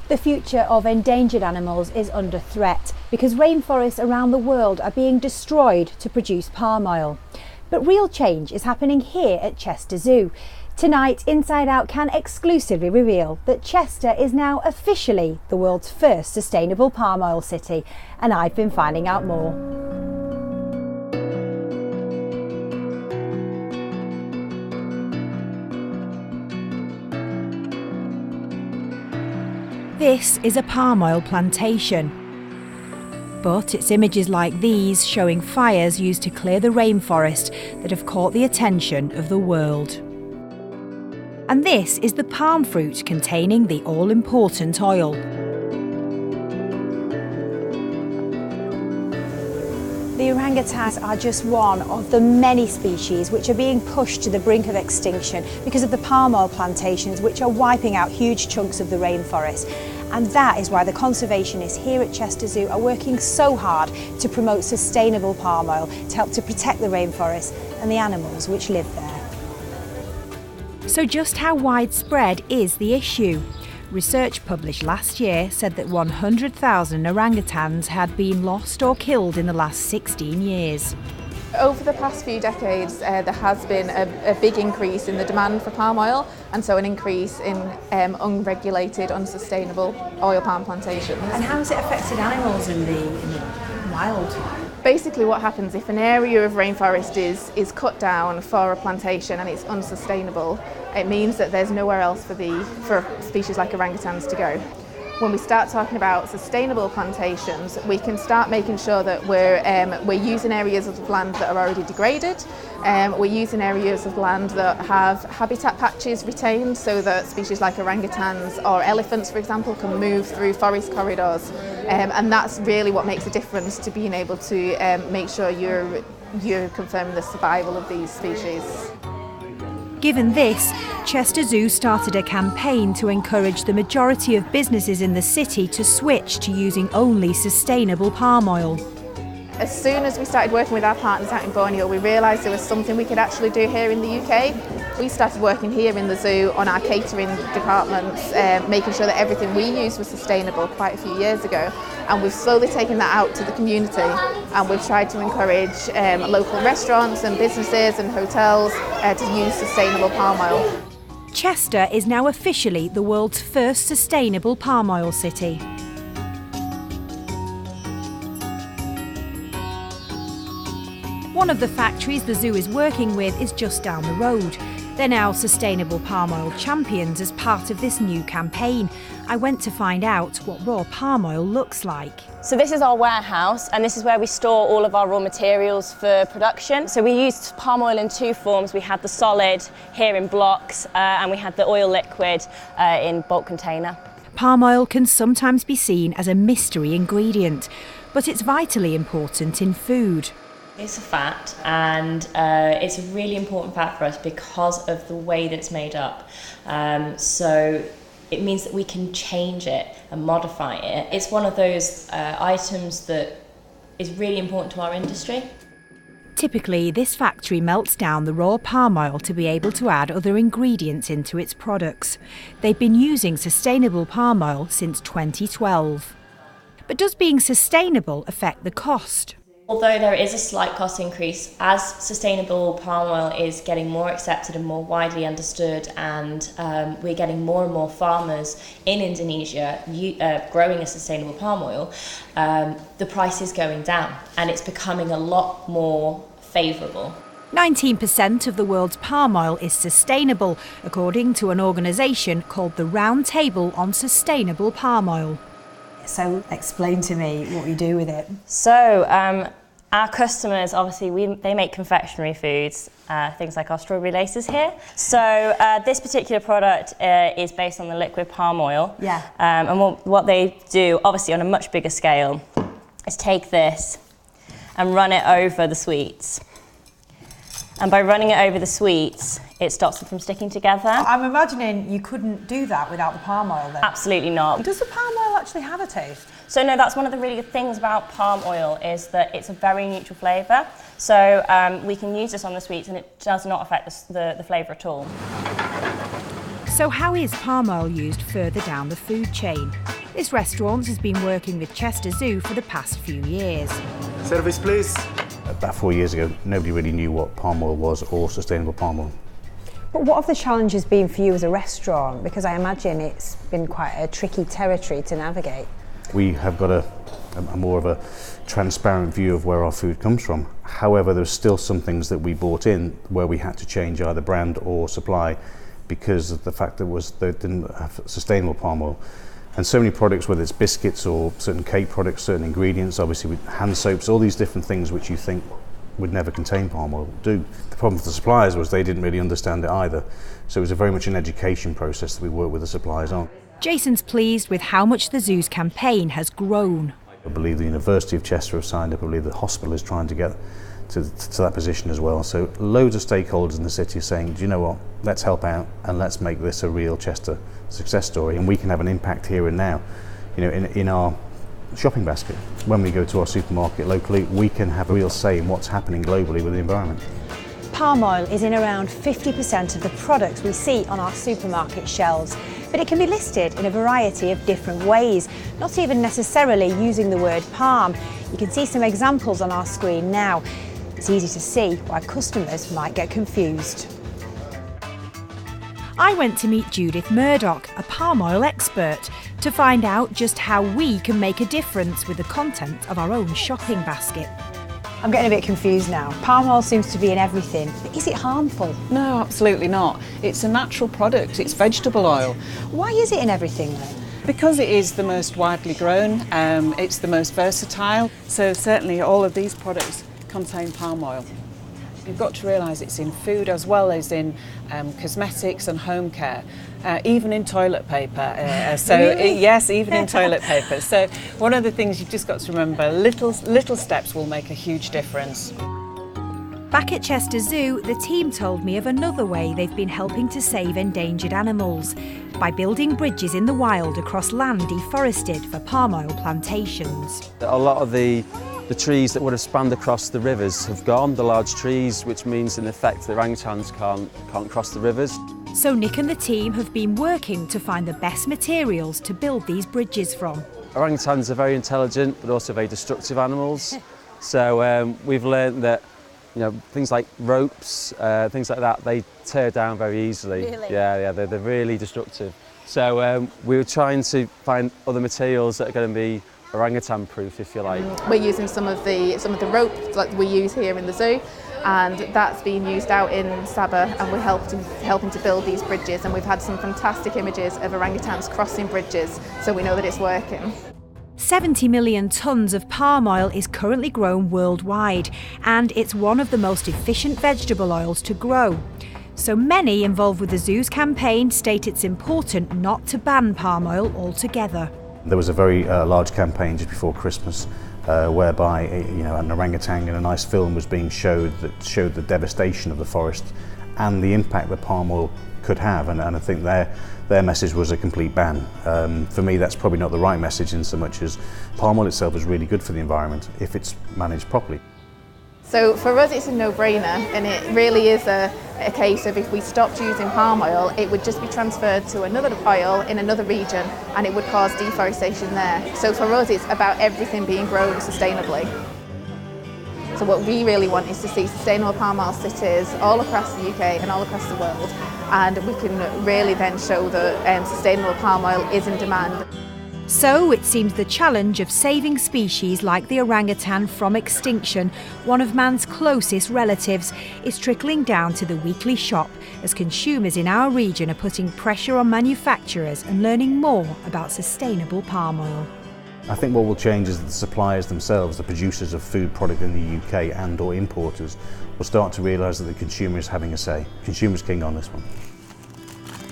The future of endangered animals is under threat because rainforests around the world are being destroyed to produce palm oil. But real change is happening here at Chester Zoo. Tonight, Inside Out can exclusively reveal that Chester is now officially the world's first sustainable palm oil city, and I've been finding out more. This is a palm oil plantation. But it's images like these showing fires used to clear the rainforest that have caught the attention of the world. And this is the palm fruit containing the all-important oil. The orangutans are just one of the many species which are being pushed to the brink of extinction because of the palm oil plantations which are wiping out huge chunks of the rainforest. And that is why the conservationists here at Chester Zoo are working so hard to promote sustainable palm oil to help to protect the rainforest and the animals which live there. So just how widespread is the issue? Research published last year said that 100,000 orangutans had been lost or killed in the last 16 years. Over the past few decades, there has been a big increase in the demand for palm oil, and so an increase in unregulated, unsustainable oil palm plantations. And how has it affected animals in the wild? Basically what happens if an area of rainforest is cut down for a plantation and it's unsustainable, it means that there's nowhere else for species like orangutans to go. When we start talking about sustainable plantations, we can start making sure that we're using areas of land that are already degraded. We're using areas of land that have habitat patches retained so that species like orangutans or elephants, for example, can move through forest corridors. And that's really what makes a difference to being able to make sure you're confirming the survival of these species. Given this, Chester Zoo started a campaign to encourage the majority of businesses in the city to switch to using only sustainable palm oil. As soon as we started working with our partners out in Borneo, we realised there was something we could actually do here in the UK. We started working here in the zoo on our catering departments, making sure that everything we used was sustainable quite a few years ago. And we've slowly taken that out to the community, and we've tried to encourage local restaurants and businesses and hotels to use sustainable palm oil. Chester is now officially the world's first sustainable palm oil city. One of the factories the zoo is working with is just down the road. They're now sustainable palm oil champions as part of this new campaign. I went to find out what raw palm oil looks like. So this is our warehouse, and this is where we store all of our raw materials for production. So we used palm oil in two forms. We had the solid here in blocks, and we had the oil liquid in bulk container. Palm oil can sometimes be seen as a mystery ingredient, but it's vitally important in food. It's a fat, and it's a really important fat for us because of the way that it's made up. So it means that we can change it and modify it. It's one of those items that is really important to our industry. Typically, this factory melts down the raw palm oil to be able to add other ingredients into its products. They've been using sustainable palm oil since 2012. But does being sustainable affect the cost? Although there is a slight cost increase, as sustainable palm oil is getting more accepted and more widely understood, and we're getting more and more farmers in Indonesia growing a sustainable palm oil, the price is going down and it's becoming a lot more favourable. 19% of the world's palm oil is sustainable, according to an organisation called the Round Table on Sustainable Palm Oil. So explain to me what you do with it. So our customers, obviously, they make confectionery foods, things like our strawberry laces here. So this particular product is based on the liquid palm oil. Yeah. And what they do, obviously on a much bigger scale, is take this and run it over the sweets. And by running it over the sweets, it stops them from sticking together. I'm imagining you couldn't do that without the palm oil then. Absolutely not. Does the palm oil actually have a taste? So no, that's one of the really good things about palm oil is that it's a very neutral flavour. So we can use this on the sweets and it does not affect the flavour at all. So how is palm oil used further down the food chain? This restaurant has been working with Chester Zoo for the past few years. Service, please. About 4 years ago, nobody really knew what palm oil was or sustainable palm oil. But what have the challenges been for you as a restaurant? Because I imagine it's been quite a tricky territory to navigate. We have got a more of a transparent view of where our food comes from. However, there's still some things that we bought in where we had to change either brand or supply because of the fact that they didn't have sustainable palm oil. And so many products, whether it's biscuits or certain cake products, certain ingredients, obviously with hand soaps, all these different things which you think would never contain palm oil do. The problem for the suppliers was they didn't really understand it either. So it was very much an education process that we worked with the suppliers on. Jason's pleased with how much the zoo's campaign has grown. I believe the University of Chester have signed up. I believe the hospital is trying to get to that position as well. So loads of stakeholders in the city are saying, do you know what, let's help out and let's make this a real Chester success story, and we can have an impact here and now, in our shopping basket. When we go to our supermarket locally, we can have a real say in what's happening globally with the environment. Palm oil is in around 50% of the products we see on our supermarket shelves, but it can be listed in a variety of different ways, not even necessarily using the word palm. You can see some examples on our screen now. It's easy to see why customers might get confused. I went to meet Judith Murdoch, a palm oil expert, to find out just how we can make a difference with the content of our own shopping basket. I'm getting a bit confused now. Palm oil seems to be in everything, but is it harmful? No, absolutely not. It's a natural product, it's vegetable oil. Why is it in everything then? Because it is the most widely grown, it's the most versatile, so certainly all of these products contain palm oil. You've got to realise it's in food as well as in cosmetics and home care, even in toilet paper. Really? Yes, even in toilet paper. So one of the things you've just got to remember, little steps will make a huge difference. Back at Chester Zoo, the team told me of another way they've been helping to save endangered animals by building bridges in the wild across land deforested for palm oil plantations. A lot of the trees that would have spanned across the rivers have gone, the large trees, which means in effect the orangutans can't cross the rivers. So Nick and the team have been working to find the best materials to build these bridges from. Orangutans are very intelligent but also very destructive animals. So we've learned that things like ropes, things like that, they tear down very easily. Really? Yeah, they're really destructive. So we were trying to find other materials that are going to be orangutan proof, if you like. We're using some of the rope that we use here in the zoo, and that's being used out in Sabah, and we're helping to build these bridges, and we've had some fantastic images of orangutans crossing bridges, so we know that it's working. 70 million tonnes of palm oil is currently grown worldwide, and it's one of the most efficient vegetable oils to grow. So many involved with the zoo's campaign state it's important not to ban palm oil altogether. There was a very large campaign just before Christmas whereby an orangutan in a nice film was being showed the devastation of the forest and the impact that palm oil could have, and I think their message was a complete ban. For me, that's probably not the right message in so much as palm oil itself is really good for the environment if it's managed properly. So for us it's a no-brainer, and it really is a case of if we stopped using palm oil, it would just be transferred to another oil in another region and it would cause deforestation there. So for us it's about everything being grown sustainably. So what we really want is to see sustainable palm oil cities all across the UK and all across the world, and we can really then show that sustainable palm oil is in demand. So it seems the challenge of saving species like the orangutan from extinction, one of man's closest relatives, is trickling down to the weekly shop as consumers in our region are putting pressure on manufacturers and learning more about sustainable palm oil. I think what will change is that the suppliers themselves, the producers of food product in the UK and or importers, will start to realise that the consumer is having a say. Consumer's king on this one.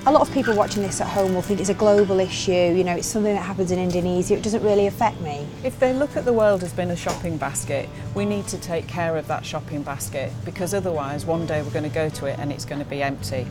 A lot of people watching this at home will think it's a global issue, it's something that happens in Indonesia, it doesn't really affect me. If they look at the world as being a shopping basket, we need to take care of that shopping basket, because otherwise one day we're going to go to it and it's going to be empty.